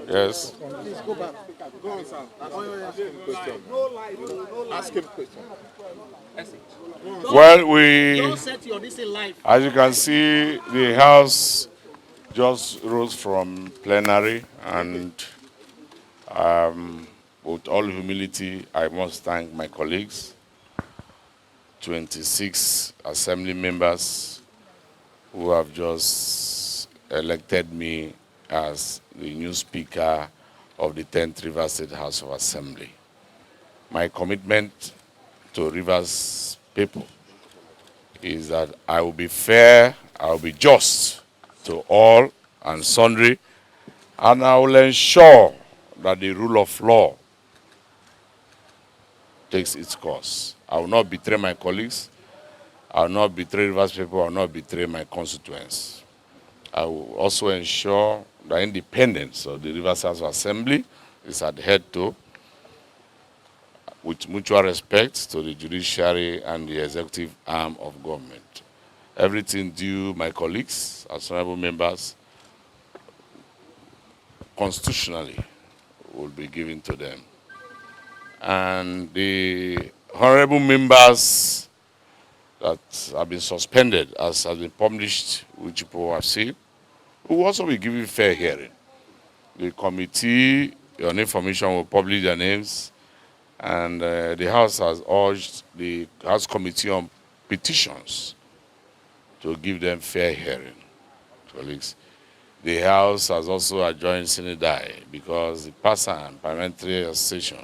Yes. Please go back. Go on, sir. Ask him a question. Ask him a question. Well, Don't set your this in life. as you can see, the House just rose from plenary, and with all humility, I must thank my colleagues, 26 assembly members who have just elected me as the new Speaker of the 10th Rivers State House of Assembly. My commitment to Rivers people is that I will be fair, I will be just to all and sundry, and I will ensure that the rule of law takes its course. I will not betray my colleagues, I will not betray Rivers people, I will not betray my constituents. I will also ensure the independence of the Rivers House of Assembly is adhered to with mutual respect to the judiciary and the executive arm of government. Everything due my colleagues, as honorable members, constitutionally will be given to them. And the honorable members that have been suspended, as has been published, which people have seen, will also be given fair hearing. The committee on information will publish their names, and the House has urged the House Committee on Petitions to give them fair hearing, colleagues. The House has also adjourned Sinidai because the PASAN Parliamentary Association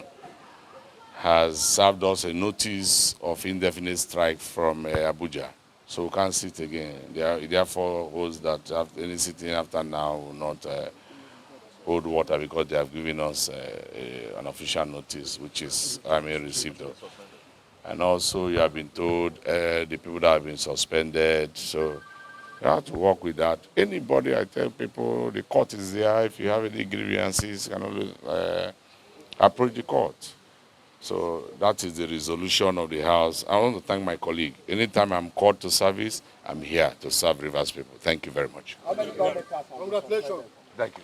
has served us a notice of indefinite strike from Abuja. So we can't sit again. It therefore holds that any sitting after now will not hold water because they have given us an official notice, which is received. And also you have been told the people that have been suspended, so you have to work with that. Anybody, I tell people, the court is there. If you have any grievances, you can always approach the court. So that is the resolution of the House. I want to thank my colleague. Anytime I'm called to service, I'm here to serve Rivers people. Thank you very much. Congratulations. Thank you.